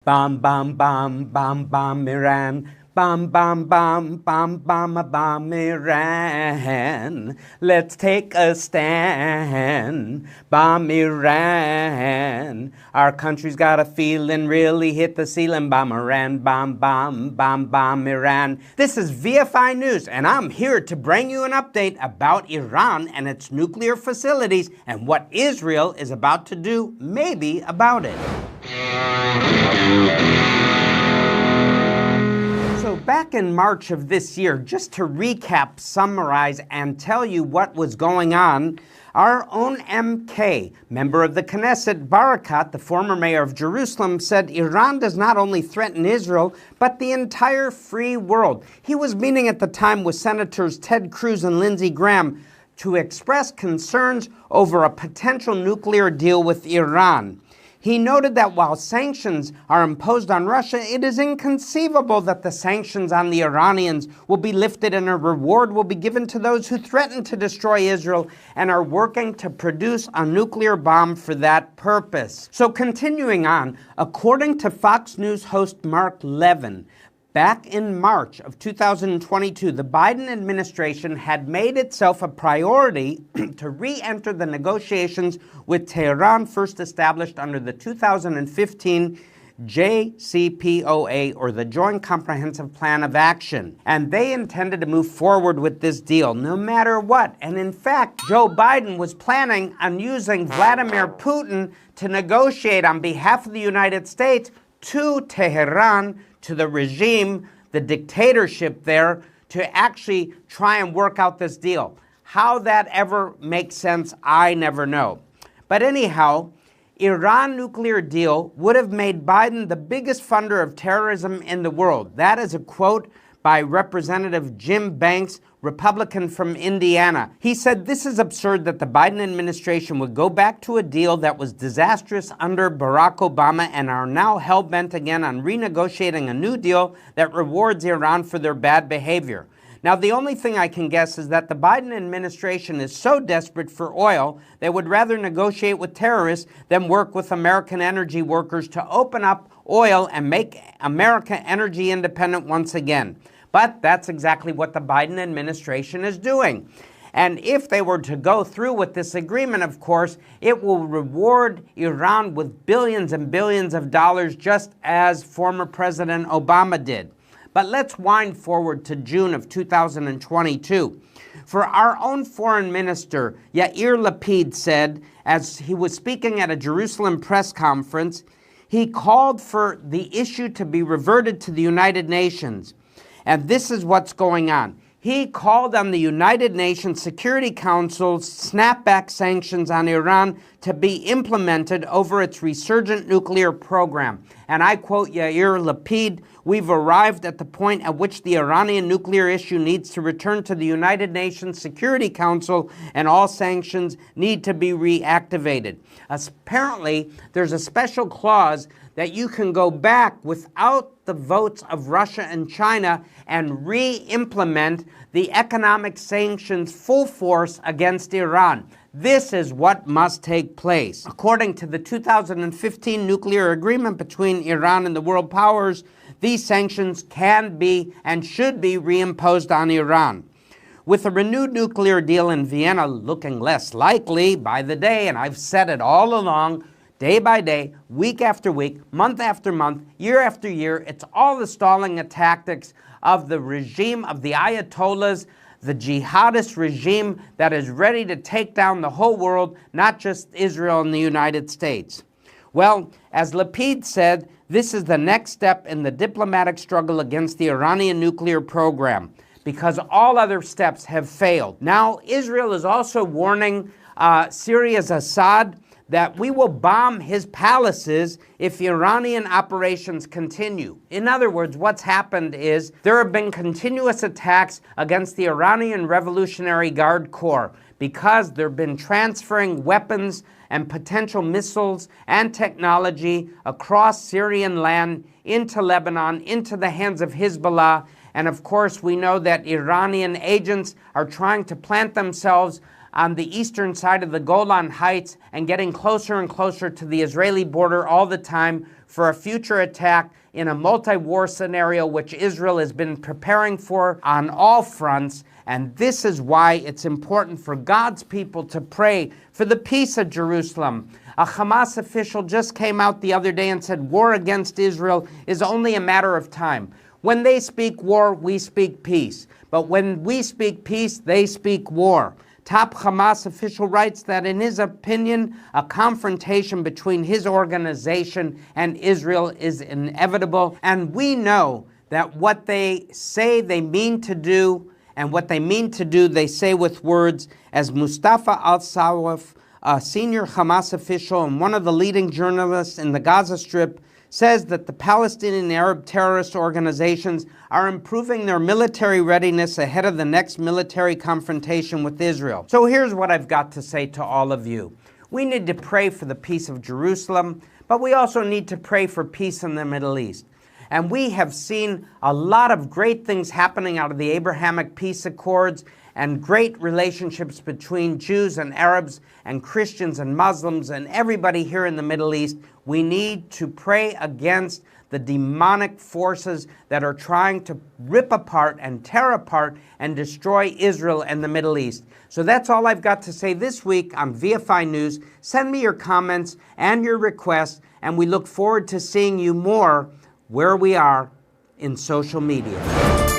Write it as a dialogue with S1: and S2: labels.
S1: Bomb, bomb, bomb, bomb, bomb Iran. Bomb, bomb, bomb, bomb, bomb, bomb Iran. Let's take a stand. Bomb Iran. Our country's got a feeling, really hit the ceiling. Bomb Iran, bomb, bomb, bomb, bomb Iran. This is VFI News, and I'm here to bring you an update about Iran and its nuclear facilities and what Israel is about to do, maybe, about it. So back in March of this year, just to recap, summarize, and tell you what was going on, our own MK, member of the Knesset, Barakat, the former mayor of Jerusalem, said Iran does not only threaten Israel, but the entire free world. He was meeting at the time with Senators Ted Cruz and Lindsey Graham to express concerns over a potential nuclear deal with Iran. He noted that while sanctions are imposed on Russia, it is inconceivable that the sanctions on the Iranians will be lifted and a reward will be given to those who threaten to destroy Israel and are working to produce a nuclear bomb for that purpose. So continuing on, according to Fox News host Mark Levin, back in March of 2022, the Biden administration had made itself a priority to re-enter the negotiations with Tehran, first established under the 2015 JCPOA, or the Joint Comprehensive Plan of Action. And they intended to move forward with this deal no matter what. And in fact, Joe Biden was planning on using Vladimir Putin to negotiate on behalf of the United States to Tehran, to the regime, the dictatorship there, to actually try and work out this deal. How that ever makes sense, I never know. But anyhow, Iran nuclear deal would have made Biden the biggest funder of terrorism in the world. That is a quote by Representative Jim Banks, Republican from Indiana. He said, "This is absurd that the Biden administration would go back to a deal that was disastrous under Barack Obama and are now hell-bent again on renegotiating a new deal that rewards Iran for their bad behavior." Now, the only thing I can guess is that the Biden administration is so desperate for oil, they would rather negotiate with terrorists than work with American energy workers to open up oil and make America energy independent once again. But that's exactly what the Biden administration is doing. And if they were to go through with this agreement, of course, it will reward Iran with billions and billions of dollars, just as former President Obama did. But let's wind forward to June of 2022. For our own foreign minister, Yair Lapid, said, as he was speaking at a Jerusalem press conference, he called for the issue to be reverted to the United Nations. And this is what's going on. He called on the United Nations Security Council's snapback sanctions on Iran to be implemented over its resurgent nuclear program. And I quote Yair Lapid, "We've arrived at the point at which the Iranian nuclear issue needs to return to the United Nations Security Council and all sanctions need to be reactivated." Apparently, there's a special clause that you can go back without the votes of Russia and China and re-implement the economic sanctions full force against Iran. This is what must take place. According to the 2015 nuclear agreement between Iran and the world powers, these sanctions can be and should be reimposed on Iran. With a renewed nuclear deal in Vienna looking less likely by the day, and I've said it all along, day by day, week after week, month after month, year after year, it's all the stalling tactics of the regime of the Ayatollahs, the jihadist regime that is ready to take down the whole world, not just Israel and the United States. Well, as Lapid said, this is the next step in the diplomatic struggle against the Iranian nuclear program, because all other steps have failed. Now, Israel is also warning Syria's Assad that we will bomb his palaces if Iranian operations continue. In other words, what's happened is there have been continuous attacks against the Iranian Revolutionary Guard Corps because they've been transferring weapons and potential missiles and technology across Syrian land into Lebanon, into the hands of Hezbollah. And of course, we know that Iranian agents are trying to plant themselves on the eastern side of the Golan Heights and getting closer and closer to the Israeli border all the time, for a future attack in a multi-war scenario which Israel has been preparing for on all fronts. And this is why it's important for God's people to pray for the peace of Jerusalem. A Hamas official just came out the other day and said war against Israel is only a matter of time. When they speak war, we speak peace. But when we speak peace, they speak war. Top Hamas official writes that in his opinion, a confrontation between his organization and Israel is inevitable. And we know that what they say they mean to do, and what they mean to do, they say with words, as Mustafa al-Sawaf, a senior Hamas official and one of the leading journalists in the Gaza Strip, says that the Palestinian Arab terrorist organizations are improving their military readiness ahead of the next military confrontation with Israel. So here's what I've got to say to all of you. We need to pray for the peace of Jerusalem, but we also need to pray for peace in the Middle East. And we have seen a lot of great things happening out of the Abrahamic peace accords and great relationships between Jews and Arabs and Christians and Muslims and everybody here in the Middle East. We need to pray against the demonic forces that are trying to rip apart and tear apart and destroy Israel and the Middle East. So that's all I've got to say this week on VFI News. Send me your comments and your requests, and we look forward to seeing you more where we are in social media.